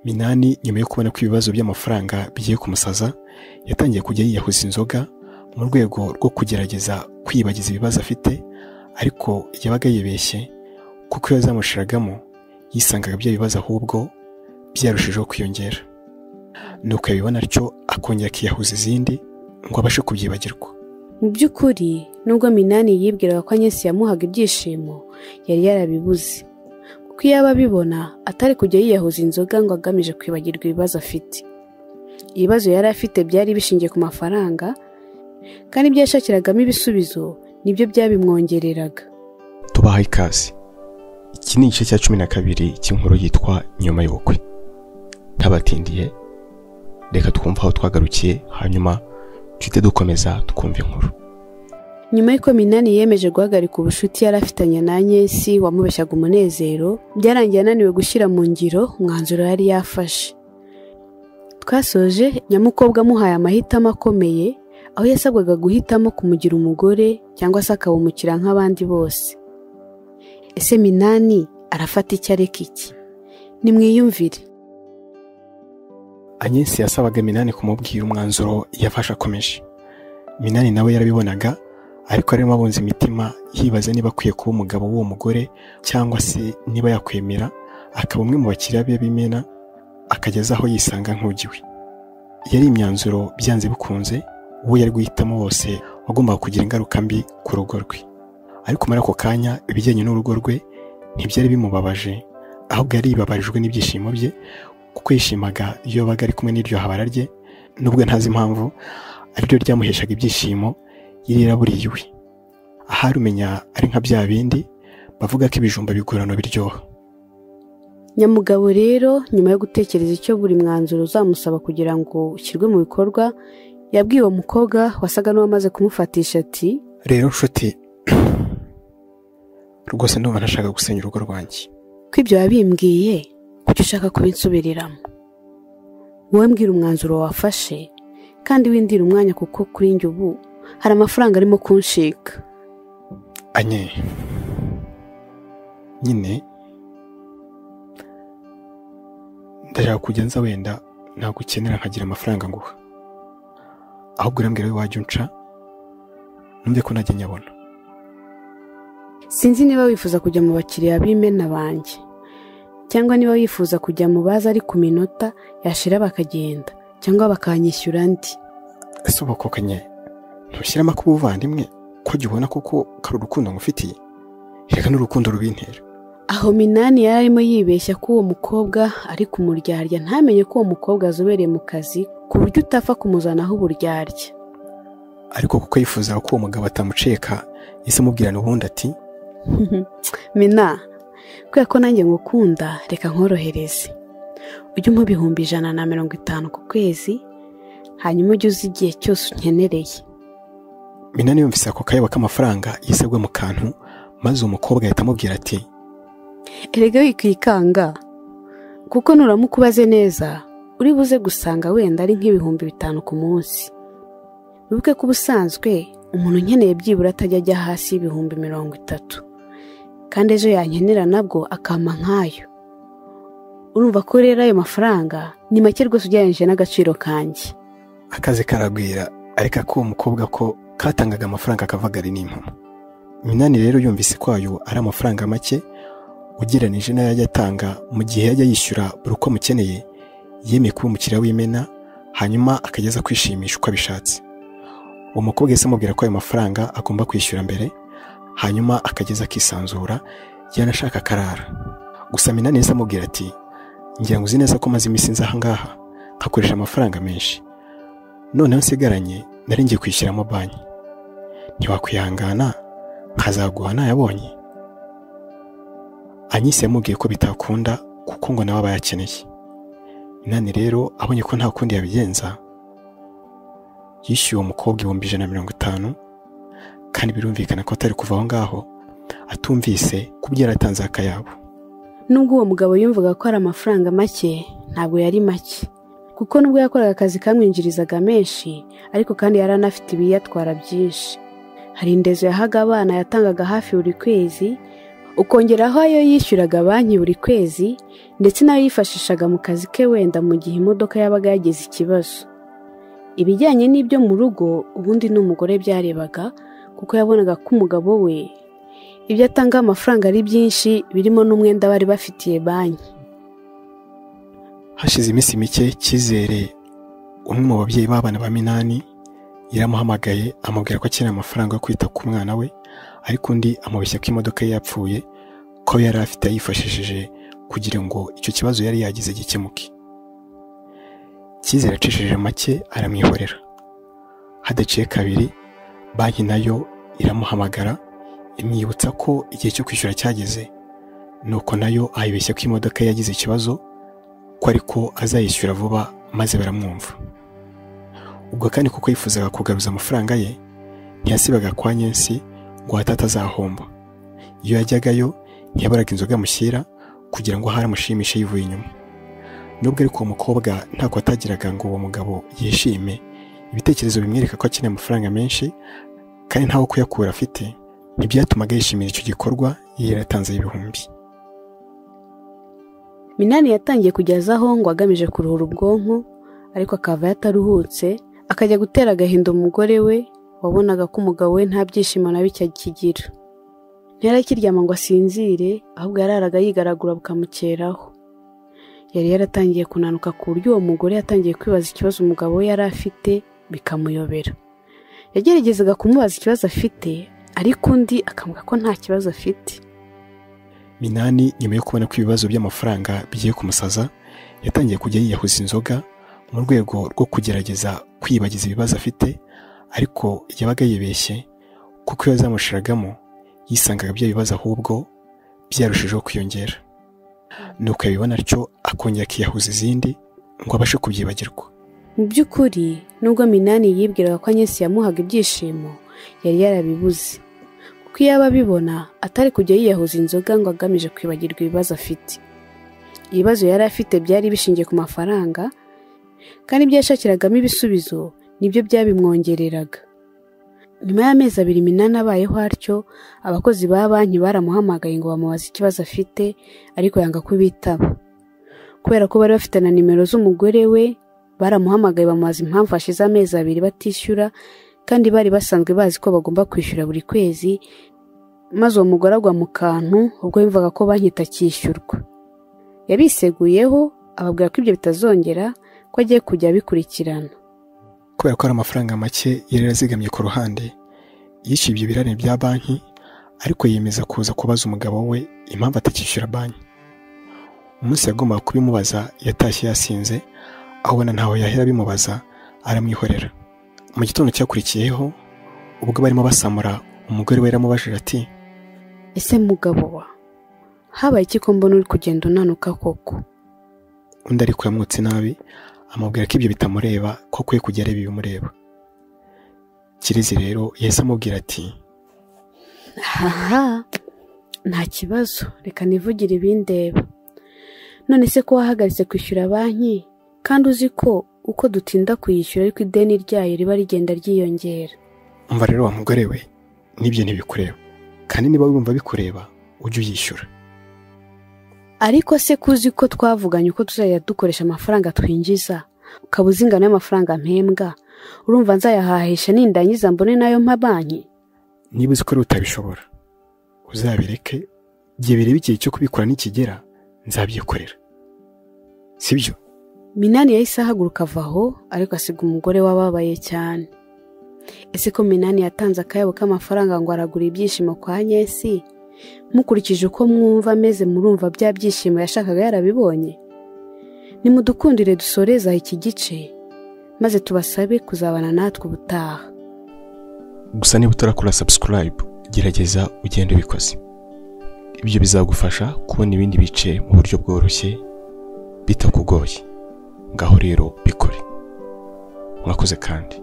Minani nyuma yo kubona ko ibibazo by'amafaranga bigiye kumusaza yatangiye kujya yiyahuza inzoga mu rwego rwo kugerageza kwibagiza ibibazo afite, ariko yabaga yibeshye kuko iyo zamushiragamo yisangaga bya bibazo ahubwo byarushijeho kwiyongera. Nuko yabibona atyo akongera akiyahuza izindi ngo abashe kubyibagirwa. Mu by'ukuri nubwo Minani yibwiraga ko Agnes yamuhaga ibyishimo, yari yarabibuze kuko iyo ababibona atari kujya yiyahuza inzoga ngo agamije kwibagirwa ibibazo afite. Ibibazo yari afite byari bishingiye ku mafaranga, kandi ibyo yashakiragamo ibisubizo nibyo byabimwongereraga. Tubahaye ikaze. Iki ni igice cya 12 cy'inkuru yitwa Nyuma y'ubukwe. Ntabatindiye, reka twumva aho twagarukiye hanyuma tuhite dukomeza tukumva inkuru. Nyuma y'uko Minani yemeje guhagarika ubushuti yari afitanye na Agnes wamubeshyaga umunezero, byarangiye ananiwe gushyira mu ngiro umwanzuro yari yafashe. Twasoje nyamukobwa amuhaye amahitamo akomeye, aho yasabwaga guhitamo kumugira umugore cyangwa se akabumukira nk'abandi bose. Ese Minani arafata icyo areka iki? Nimwiyumvire. Agnes yasabaga Minani kumubwira umwanzuro yafashe akomeje. Minani nawe yarabibonaga, ariko arimo abunza imitima yibaza niba akwiye kuba umugabo w'uwo mugore cyangwa se niba yakwemera akaba umwe mu bakiriya be b'imena akageza aho yisanga nk'ugiwe. Yari imyanzuro byanze bikunze uwo yari guhitamo wose wagombaga kugira ingaruka mbi ku rugo rwe. Ariko muri ako kanya ibijyanye n'urugo rwe ntibyari bimubabaje, ahubwo yari yibabarijwe n'ibyishimo bye kuko yishimaga iyo yabaga ari kumwe n'iryo habara rye, nubwo ntazi impamvu ariryo ryamuheshaga ibyishimo yari yaraburiwe. Ahari umenya ari nka bya bindi bavuga ko ibijumba bigorana biryoha. Nyamugabo rero nyuma yo gutekereza icyo buri mwanzuro uzamusaba kugira ngo ushyirwe mu bikorwa, yabwiye uwo mukobwa wasaga n'uwamaze kumufatisha ati, rero nshuti, rwose ndumva ntashaka gusenya urugo rwanjye. Ko ibyo wabimbwiye kuki ushaka kubinsubiriramo? Wowe mbwira umwanzuro wafashe kandi windira umwanya, kuko kuri njye ubu hari amafaranga arimo kunshika. Anye, nyine ndashaka kugenza wenda ntabwo ukenera nkagira amafaranga nguha, ahubwo urambwira we wajya unca numve ko najya nyabona. Sinzi niba wifuza kujya mu bakiriya b'imena banjye cyangwa niba wifuza kujya mu baza ari ku minota yashira bakagenda cyangwa bakanyishyura andi. Ese ubu koko Anye ntushyiramo ko ubuvandimwe ko jya ubona koko kari urukundo ngufitiye? Reka n'urukundo rubintera. Aho Minani yari arimo yibeshya ko uwo mukobwa ari kumuryarya, ntamenye ko uwo mukobwa azobereye mu kazi ku buryo utapfa kumuzanaho uburyarya. Ariko kuko yifuzaga ko uwo mugabo atamuceka, yise amubwirana ubundi ati, Mina, kubera ko nanjye ngukunda reka nkorohereze, ujye umpa 150 ku kwezi, hanyuma ujye uzi igihe cyose unkenereye. Minani yumvise ako kayabo k'amafaranga yisegwe mu kantu, maze umukobwa ahita amubwira ati, erega wikikanga, kuko nuramukubaze neza uri buze gusanga wenda ari nk'ibihumbi 5 ku munsi. Wibuke ko ubusanzwe umuntu nkeneye byibura atajya ajya hasi y'ibihumbi 30, kandi ejo yankenera nabwo akama nkayo. Urumva ko rero ayo mafaranga ni make rwose ugereranyije n'agaciro kanjye. Akazi karagwira, ariko ko umukobwa ko katangaga amafaranga akavaga ari n'impamo. Minani rero yumvise ko ayo ari amafaranga make ugereranije n'ayo yajya atanga mu gihe yajya yishyura buri uko amukeneye, yemeye kuba umukiriya w'imena hanyuma akageza kwishimisha uko abishatse. Uwo mukobwa yahise amubwira ko ayo mafaranga agomba kwishyura mbere, hanyuma akageza akisanzura yanashaka akarara. Gusa Minani yahise amubwira ati, ngira ngo uzi neza ko maze iminsi nza aha ngaha nkakoresha amafaranga menshi, noneho nsigaranye nari ngiye kwishyiramo banki, ntiwakwihangana nkazaguha nayabonye? Agnes yamubwiye ko bitakunda kuko ngo nawe aba yakeneye. Minani rero abonye ko nta kundi yabigenza, yishyuye uwo mukobwa 150, kandi birumvikana ko atari kuva aho ngaho atumvise kubyo yaratanze akayabo. Nubwo uwo mugabo yumvaga ko ari amafaranga make, ntabwo yari make, kuko nubwo yakoraga akazi kamwinjirizaga menshi, ariko kandi yari anafite ibiyatwara byinshi. Hari indezo yahaga abana yatangaga hafi buri kwezi, ukongeraho ayo yishyuraga banki buri kwezi ndetse n'ayo yifashishaga mu kazi ke wenda mu gihe imodoka yabaga yagize ikibazo. Ibijyanye n'ibyo mu rugo ubundi n'umugore byarebaga kuko yabonaga ko umugabo we ibyo atanga amafaranga ari byinshi birimo n'umwenda bari bafitiye banki. Hashize iminsi mike Cyizere, umwe mu babyeyi b'abana ba Minani, yaramuhamagaye amubwira ko akeneye amafaranga yo kwita ku mwana we, ariko undi amubeshya ko imodoka ye yapfuye, ko yari afite ayifashishije kugira ngo icyo kibazo yari yagize gikemuke. Cyizere acishije make aramwihorera. Hadaciye kabiri banki nayo iramuhamagara imwibutsa ko igihe cyo kwishyura cyageze, nuko nayo ayibeshya ko imodoka yagize ikibazo, ko ariko azayishyura vuba maze baramwumva. Ubwo kandi kuko yifuzaga kugaruza amafaranga ye, ntiyasibaga kwa Nyensi ngo atazahomba. Iyo yajyagayo ntiyaburaga inzoga amushyira kugira ngo haramushimishe yivuye inyuma. Nubwo ariko uwo mukobwa ntako atagiraga ngo uwo mugabo yishime, ibitekerezo bimwereka ko akeneye amafaranga menshi kandi ntawo kuyakura afite, ntibyatumaga yishimira icyo gikorwa yaratanze ibihumbi. Minani yatangiye kujyazaho ngo agamije kuruhura ubwonko, ariko akava yataruhutse, akajya gutera agahinda umugore we wabonaga ko umugabo we nta byishimo na bike akigira. Ntiyarakiryama ngo asinzire, ahubwo yararaga yigaragura bukamukeraho. Yari yaratangiye kunanuka ku buryo uwo mugore yatangiye kwibaza ikibazo umugabo we yari afite bikamuyobera. Yageragezaga kumubaza ikibazo afite, ariko undi akavuga ko nta kibazo afite. Minani nyuma yo kubona ko ibibazo by'amafaranga bigiye kumusaza, yatangiye kujya yiyahuza inzoga mu rwego rwo kugerageza kwibagiza ibibazo afite, ariko yabaga yibeshye kuko iyo yazamushiragamo yisangaga bya bibazo ahubwo byarushijeho kwiyongera. Nuko yabibona atyo akongera akiyahuza izindi ngo abashe kubyibagirwa. Mu by'ukuri nubwo Minani yibwiraga ko Nyensi yamuhaga ibyishimo, yari yarabibuze, kuko iyo ababibona atari kujya yiyahuza inzoga ngo agamije kwibagirwa ibibazo afite. Ibibazo yari afite byari bishingiye ku mafaranga, kandi ibyo yashakiragamo ibisubizo nibyo byabimwongereraga. Nyuma y'amezi 2 Minani abayeho atyo, abakozi ba banki baramuhamagaye ngo bamubaze ikibazo afite, ariko yanga kubitaba. Kubera ko bari bafite na nimero z'umugore we, baramuhamagaye bamubaza impamvu hashize amezi 2 batishyura, kandi bari basanzwe bazi ko bagomba kwishyura buri kwezi, maze uwo mugore agwa mu kantu ubwo yumvaga ko banki itakishyurwa. Yabiseguyeho ababwira ko ibyo bitazongera, ko agiye kujya abikurikirana. Kubera ko ari amafaranga make yari yarazigamye ku ruhande, yishyuye ibyo birarane bya banki, ariko yemeza kuza kubaza umugabo we impamvu atakishyura banki. Umunsi yagombaga kubimubaza yatashye yasinze, abona ntaho yahera bimubaza, aramwihorera. Mu gitondo cyakurikiyeho, ubwo barimo basamura, umugore we yaramubajije ati, ese mugabo wa, habaye iki ko mbona uri kugenda unanuka koko? Undi ariko yamwutse nabi, amubwira ko ibyo bitamureba, ko kwe kujya areba ibimureba. Kirizi rero yahise amubwira ati, haha, nta kibazo, reka nivugire ibindeba. None se ko wahagaritse kwishyura banki, kandi uzi ko uko dutinda kuyishyura ariko ideni ryayo riba rigenda ryiyongera? Umva rero wa mugore we, nibyo ntibikureba, kandi niba wumva bikureba ujye uyishyura. Ariko se kuzi ko twavuganye uko tuzajya dukoresha amafaranga twinjiza, ukabuza ingano y'amafaranga mpembwa, urumva nzayahahisha nindangiza mbone nayo mpa banki? Niba uzi ko utabishobora, uzabireke, gihe bireba igihe cyo kubikora nikigera, nzabyikorera. Sibyo? Minani yahise ahaguruka avaho, ariko asiga umugore wababaye cyane. Ese ko Minani yatanze akayabo k'amafaranga ngo aragura ibyishimo kwa Nyensi, mukurikije uko mwumva ameze murumva bya byishimo yashakaga yarabibonye? Nimudukundire dusoreza iki gice, maze tubasabe kuzabana natwe ubutaha. Gusa niba utarakora subscribe, gerageza ugende ubikoze. Ibyo bizagufasha kubona ibindi bice mu buryo bworoshye bitakugoye. Ngaho rero bikore. Mwakoze kandi.